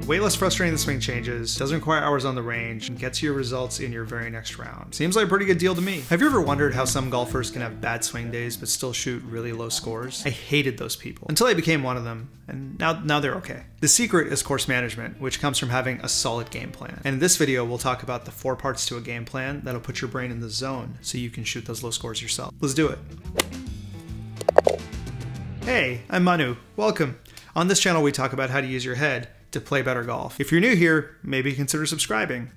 way less frustrating than swing changes, doesn't require hours on the range, and gets you results in your very next round. Seems like a pretty good deal to me. Have you ever wondered how some golfers can have bad swing days but still shoot really low scores? I hated those people until I became one of them, and now they're okay. The secret is course management, which comes from having a solid game plan. And in this video, we'll talk about the 4 parts to a game plan that'll put your brain in the zone so you can shoot those low scores yourself. Let's do it. Hey, I'm Manu. Welcome. On this channel, we talk about how to use your head to play better golf. If you're new here, maybe consider subscribing.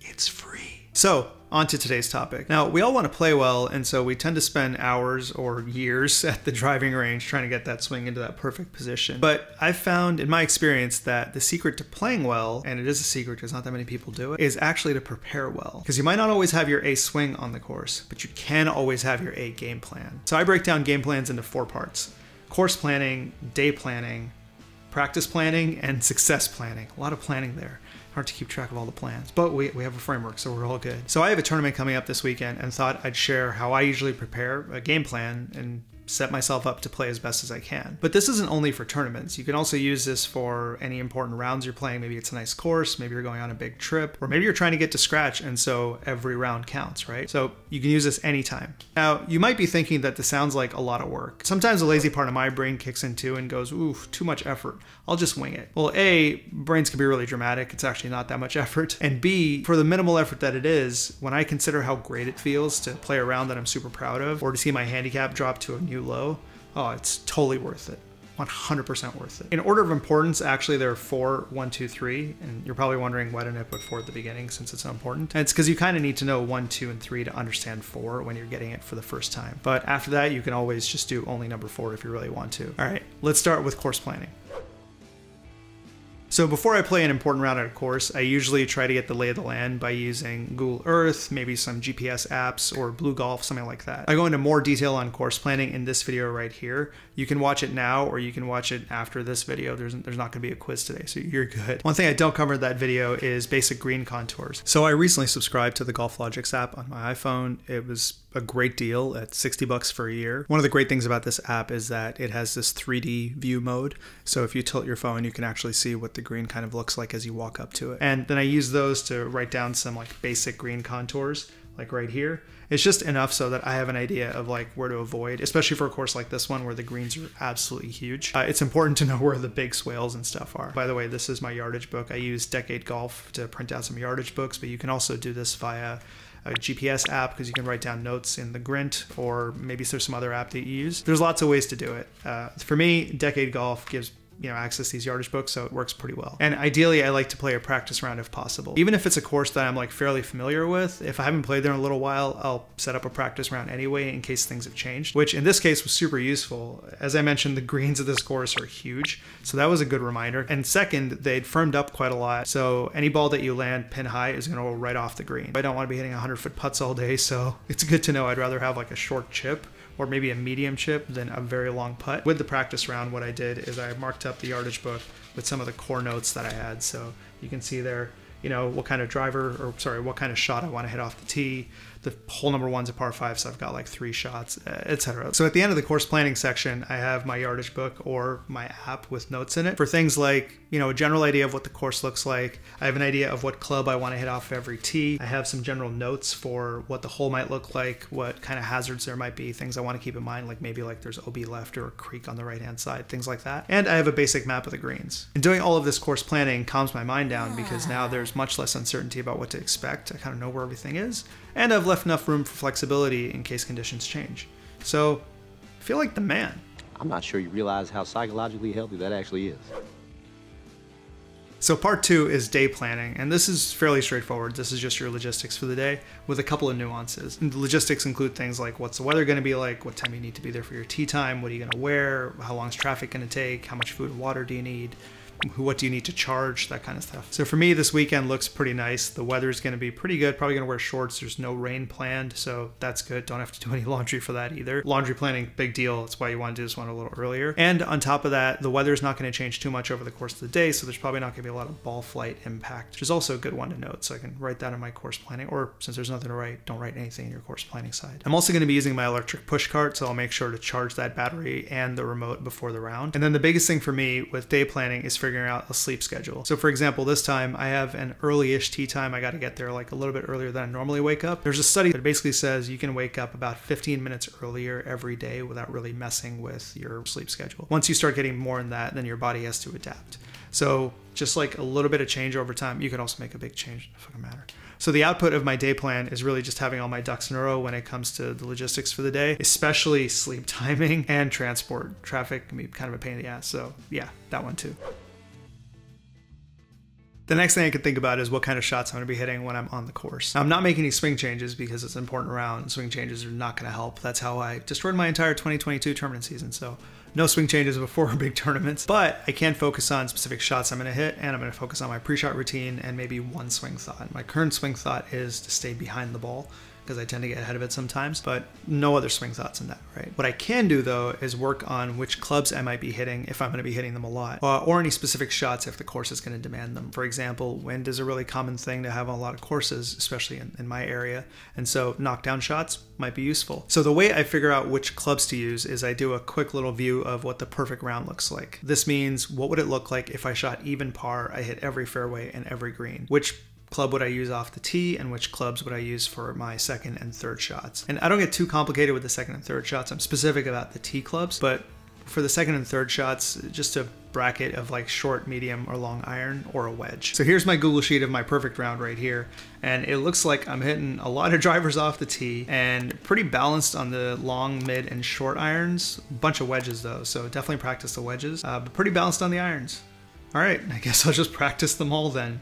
It's free. So, on to today's topic. Now, we all want to play well, and so we tend to spend hours or years at the driving range trying to get that swing into that perfect position. But I've found, in my experience, that the secret to playing well, and it is a secret because not that many people do it, is actually to prepare well. Because you might not always have your A swing on the course, but you can always have your A game plan. So I break down game plans into 4 parts: course planning, day planning, practice planning, and success planning. A lot of planning there. Hard to keep track of all the plans, but we have a framework, so we're all good. So I have a tournament coming up this weekend and thought I'd share how I usually prepare a game plan and set myself up to play as best as I can. But this isn't only for tournaments. You can also use this for any important rounds you're playing. Maybe it's a nice course, maybe you're going on a big trip, or maybe you're trying to get to scratch and so every round counts, right? So you can use this anytime. Now, you might be thinking that this sounds like a lot of work. Sometimes the lazy part of my brain kicks in too and goes, ooh, too much effort. I'll just wing it. Well, A, brains can be really dramatic. It's actually not that much effort. And B, for the minimal effort that it is, when I consider how great it feels to play a round that I'm super proud of, or to see my handicap drop to a new low, oh, it's totally worth it. 100% worth it. In order of importance, actually, there are 4, 1, 2, 3, and you're probably wondering why didn't I put 4 at the beginning since it's so important. And it's because you kind of need to know 1, 2, and 3 to understand 4 when you're getting it for the first time. But after that, you can always just do only number 4 if you really want to. All right, let's start with course planning. So before I play an important round at a course, I usually try to get the lay of the land by using Google Earth, maybe some GPS apps, or Blue Golf, something like that. I go into more detail on course planning in this video right here. You can watch it now, or you can watch it after this video. There's not going to be a quiz today, so you're good. One thing I don't cover in that video is basic green contours. So I recently subscribed to the GolfLogix app on my iPhone. It was a great deal at $60 for a year. One of the great things about this app is that it has this 3D view mode. So if you tilt your phone, you can actually see what the green kind of looks like as you walk up to it. And then I use those to write down some like basic green contours, like right here. It's just enough so that I have an idea of like where to avoid, especially for a course like this one where the greens are absolutely huge. It's important to know where the big swales and stuff are. By the way, this is my yardage book. I use Decade Golf to print out some yardage books, but you can also do this via a GPS app because you can write down notes in the Grint, or maybe there's some other app that you use. There's lots of ways to do it. For me, Decade Golf gives access to these yardage books, so it works pretty well. And ideally, I like to play a practice round if possible. Even if it's a course that I'm like fairly familiar with, if I haven't played there in a little while, I'll set up a practice round anyway in case things have changed, which in this case was super useful. As I mentioned, the greens of this course are huge, so that was a good reminder. And second, they'd firmed up quite a lot, so any ball that you land pin high is gonna roll right off the green. I don't want to be hitting 100-foot putts all day, so it's good to know I'd rather have like a short chip or maybe a medium chip than a very long putt. With the practice round, what I did is I marked up the yardage book with some of the core notes that I had. So you can see there, what kind of what kind of shot I want to hit off the tee. The hole number 1's a par 5, so I've got like 3 shots, etc. So at the end of the course planning section, I have my yardage book or my app with notes in it for things like, a general idea of what the course looks like. I have an idea of what club I want to hit off every tee. I have some general notes for what the hole might look like, what kind of hazards there might be, things I want to keep in mind, like maybe like there's OB left or a creek on the right-hand side, things like that. And I have a basic map of the greens. And doing all of this course planning calms my mind down because now there's much less uncertainty about what to expect. I kind of know where everything is. And I've left enough room for flexibility in case conditions change. So, I feel like the man. I'm not sure you realize how psychologically healthy that actually is. So part 2 is day planning, and this is fairly straightforward. This is just your logistics for the day with a couple of nuances. And the logistics include things like what's the weather going to be like, what time you need to be there for your tee time, what are you going to wear, how long is traffic going to take, how much food and water do you need, what do you need to charge, that kind of stuff. So for me, this weekend looks pretty nice. The weather's going to be pretty good. Probably going to wear shorts. There's no rain planned, so that's good. Don't have to do any laundry for that either. Laundry planning, big deal. That's why you want to do this one a little earlier. And on top of that, the weather's not going to change too much over the course of the day, so there's probably not going to be a lot of ball flight impact, which is also a good one to note. So I can write that in my course planning, or since there's nothing to write, don't write anything in your course planning side. I'm also going to be using my electric push cart, so I'll make sure to charge that battery and the remote before the round. And then the biggest thing for me with day planning is figuring figuring out a sleep schedule. So for example, this time I have an early-ish tea time. I got to get there like a little bit earlier than I normally wake up. There's a study that basically says you can wake up about 15 minutes earlier every day without really messing with your sleep schedule. Once you start getting more than that, then your body has to adapt. So just like a little bit of change over time, you can also make a big change. It doesn't fucking matter. So the output of my day plan is really just having all my ducks in a row when it comes to the logistics for the day, especially sleep timing and transport. Traffic can be kind of a pain in the ass. So yeah, that one too. The next thing I could think about is what kind of shots I'm going to be hitting when I'm on the course. Now, I'm not making any swing changes because it's an important round. Swing changes are not going to help. That's how I destroyed my entire 2022 tournament season. So no swing changes before big tournaments, but I can focus on specific shots I'm going to hit, and I'm going to focus on my pre-shot routine and maybe one swing thought. My current swing thought is to stay behind the ball, because I tend to get ahead of it sometimes, but no other swing thoughts in that, right? What I can do though is work on which clubs I might be hitting if I'm going to be hitting them a lot, or any specific shots if the course is going to demand them. For example, wind is a really common thing to have on a lot of courses, especially in my area, and so knockdown shots might be useful. So the way I figure out which clubs to use is I do a quick little view of what the perfect round looks like. This means what would it look like if I shot even par, I hit every fairway and every green? Which club would I use off the tee, and which clubs would I use for my second and third shots? And I don't get too complicated with the second and third shots. I'm specific about the tee clubs, but for the second and third shots, just a bracket of like short, medium, or long iron, or a wedge. So here's my Google Sheet of my perfect round right here, and it looks like I'm hitting a lot of drivers off the tee and pretty balanced on the long, mid, and short irons. A bunch of wedges though, so definitely practice the wedges, but pretty balanced on the irons. All right, I guess I'll just practice them all then.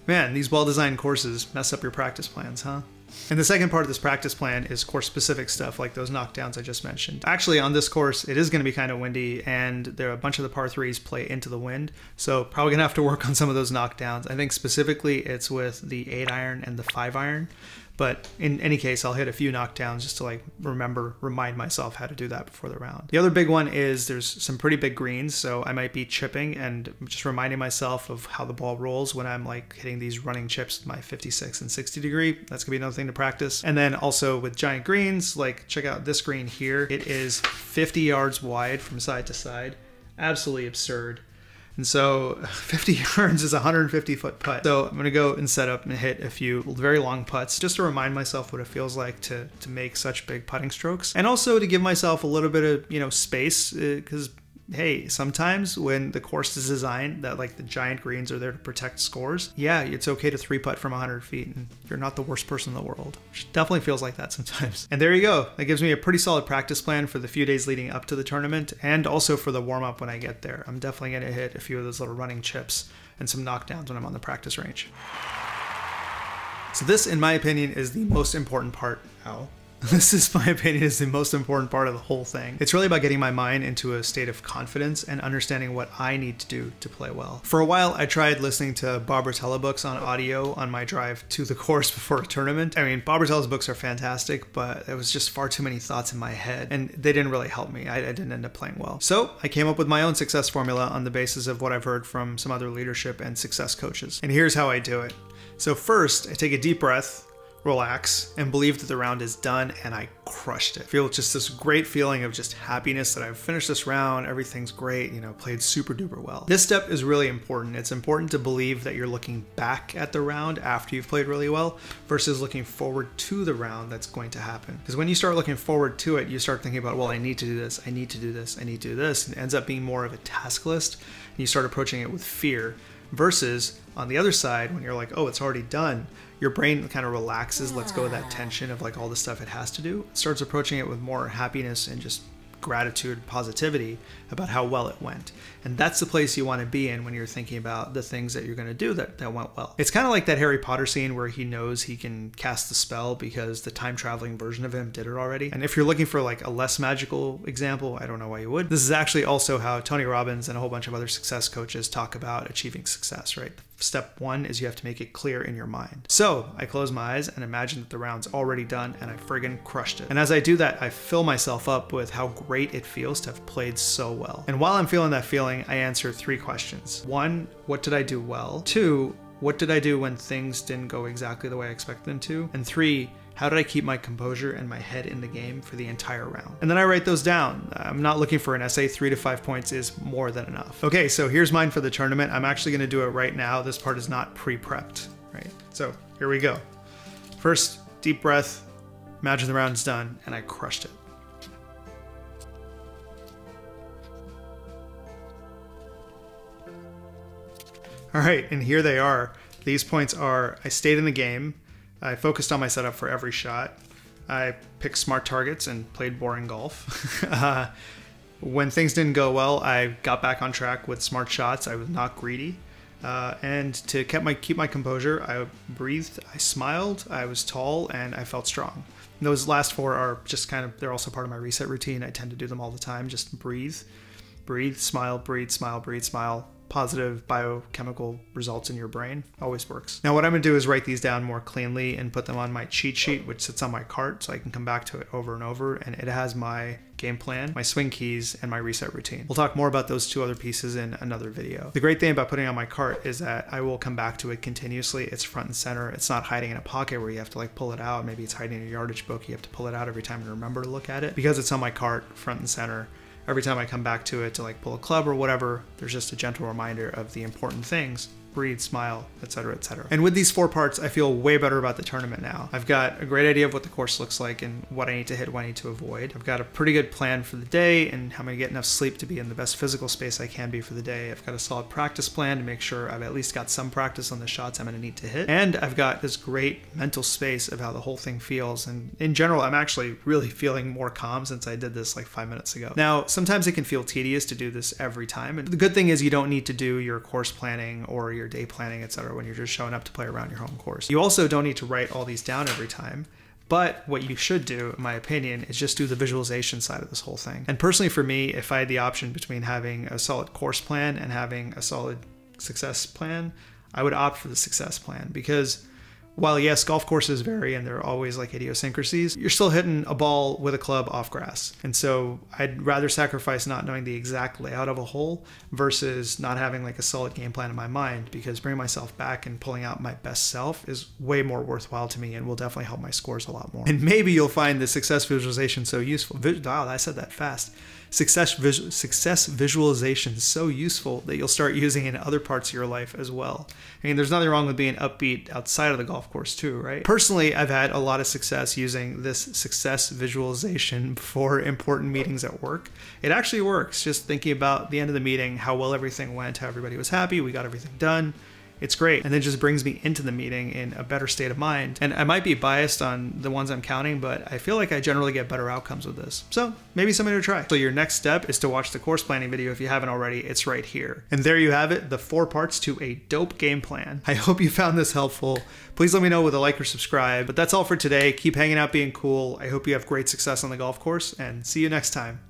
Man, these well-designed courses mess up your practice plans, huh? And the second part of this practice plan is course-specific stuff like those knockdowns I just mentioned. Actually, on this course, it is going to be kind of windy, and there are a bunch of the par 3s play into the wind, so probably going to have to work on some of those knockdowns. I think specifically it's with the 8-iron and the 5-iron. But in any case, I'll hit a few knockdowns just to like remind myself how to do that before the round. The other big one is there's some pretty big greens, so I might be chipping and just reminding myself of how the ball rolls when I'm like hitting these running chips with my 56 and 60 degree. That's gonna be another thing to practice. And then also with giant greens, like check out this green here. It is 50 yards wide from side to side. Absolutely absurd. And so 50 yards is a 150-foot putt. So I'm going to go and set up and hit a few very long putts just to remind myself what it feels like to make such big putting strokes. And also to give myself a little bit of, space, because hey, sometimes when the course is designed that like the giant greens are there to protect scores, yeah, it's okay to 3-putt from 100 feet and you're not the worst person in the world. Which definitely feels like that sometimes. And there you go. That gives me a pretty solid practice plan for the few days leading up to the tournament and also for the warm-up when I get there. I'm definitely going to hit a few of those little running chips and some knockdowns when I'm on the practice range. So this, in my opinion, is the most important part. This is my opinion is the most important part of the whole thing. It's really about getting my mind into a state of confidence and understanding what I need to do to play well. For a while, I tried listening to Bob Rotella books on audio on my drive to the course before a tournament. I mean, Bob Rotella's books are fantastic, but there was just far too many thoughts in my head and they didn't really help me. I didn't end up playing well. So I came up with my own success formula on the basis of what I've heard from some other leadership and success coaches. And here's how I do it. So first, I take a deep breath, relax, and believe that the round is done and I crushed it. Feel just this great feeling of just happiness that I've finished this round, everything's great, played super duper well. This step is really important. It's important to believe that you're looking back at the round after you've played really well versus looking forward to the round that's going to happen. Because when you start looking forward to it, you start thinking about, well, I need to do this, I need to do this, I need to do this, and it ends up being more of a task list, and you start approaching it with fear. Versus on the other side, when you're like, oh, it's already done, your brain kind of relaxes, lets go of that tension of like all the stuff it has to do, starts approaching it with more happiness and just gratitude, positivity about how well it went. And that's the place you want to be in when you're thinking about the things that you're going to do that went well. It's kind of like that Harry Potter scene where he knows he can cast the spell because the time traveling version of him did it already. And if you're looking for like a less magical example, I don't know why you would. This is actually also how Tony Robbins and a whole bunch of other success coaches talk about achieving success, right? Step one is you have to make it clear in your mind. So I close my eyes and imagine that the round's already done and I friggin' crushed it. And as I do that, I fill myself up with how great it feels to have played so well. And while I'm feeling that feeling, I answer 3 questions. 1, what did I do well? 2, what did I do when things didn't go exactly the way I expected them to? And 3, How did I keep my composure and my head in the game for the entire round? And then I write those down. I'm not looking for an essay. 3 to 5 points is more than enough. Okay, so here's mine for the tournament. I'm actually gonna do it right now. This part is not pre-prepped, right? So here we go. First, deep breath, imagine the round's done, and I crushed it. All right, and here they are. These points are, I stayed in the game, I focused on my setup for every shot, I picked smart targets and played boring golf. When things didn't go well, I got back on track with smart shots, I was not greedy. And to keep my composure, I breathed, I smiled, I was tall, and I felt strong. And those last 4 are just kind of, they're also part of my reset routine. I tend to do them all the time. Just breathe, smile, breathe, smile, breathe, smile. Positive biochemical results in your brain. Always works. Now what I'm gonna do is write these down more cleanly and put them on my cheat sheet, which sits on my cart, so I can come back to it over and over, and it has my game plan, my swing keys, and my reset routine. We'll talk more about those 2 other pieces in another video. The great thing about putting it on my cart is that I will come back to it continuously. It's front and center. It's not hiding in a pocket where you have to like pull it out. Maybe it's hiding in a yardage book. You have to pull it out every time you remember to look at it. Because it's on my cart, front and center, every time I come back to it to like pull a club or whatever, there's just a gentle reminder of the important things. Breathe, smile, etc., etc. And with these 4 parts, I feel way better about the tournament now. I've got a great idea of what the course looks like and what I need to hit, what I need to avoid. I've got a pretty good plan for the day and how I'm gonna get enough sleep to be in the best physical space I can be for the day. I've got a solid practice plan to make sure I've at least got some practice on the shots I'm gonna need to hit. And I've got this great mental space of how the whole thing feels. And in general, I'm actually really feeling more calm since I did this like 5 minutes ago. Now, sometimes it can feel tedious to do this every time. And the good thing is you don't need to do your course planning or your day planning, etc., when you're just showing up to play around your home course. You also don't need to write all these down every time, but what you should do, in my opinion, is just do the visualization side of this whole thing. And personally for me, if I had the option between having a solid course plan and having a solid success plan, I would opt for the success plan, because while yes, golf courses vary and there are always like idiosyncrasies, you're still hitting a ball with a club off grass. And so I'd rather sacrifice not knowing the exact layout of a hole versus not having like a solid game plan in my mind, because bringing myself back and pulling out my best self is way more worthwhile to me and will definitely help my scores a lot more. And maybe you'll find the success visualization so useful. Wow, I said that fast. Success visualization so useful that you'll start using it in other parts of your life as well. I mean, there's nothing wrong with being upbeat outside of the golf course too, right? Personally, I've had a lot of success using this success visualization before important meetings at work. It actually works. Just thinking about the end of the meeting, how well everything went, how everybody was happy, we got everything done. It's great. And then just brings me into the meeting in a better state of mind. And I might be biased on the ones I'm counting, but I feel like I generally get better outcomes with this. So maybe something to try. So your next step is to watch the course planning video. If you haven't already, it's right here. And there you have it, the 4 parts to a dope game plan. I hope you found this helpful. Please let me know with a like or subscribe. But that's all for today. Keep hanging out, being cool. I hope you have great success on the golf course, and see you next time.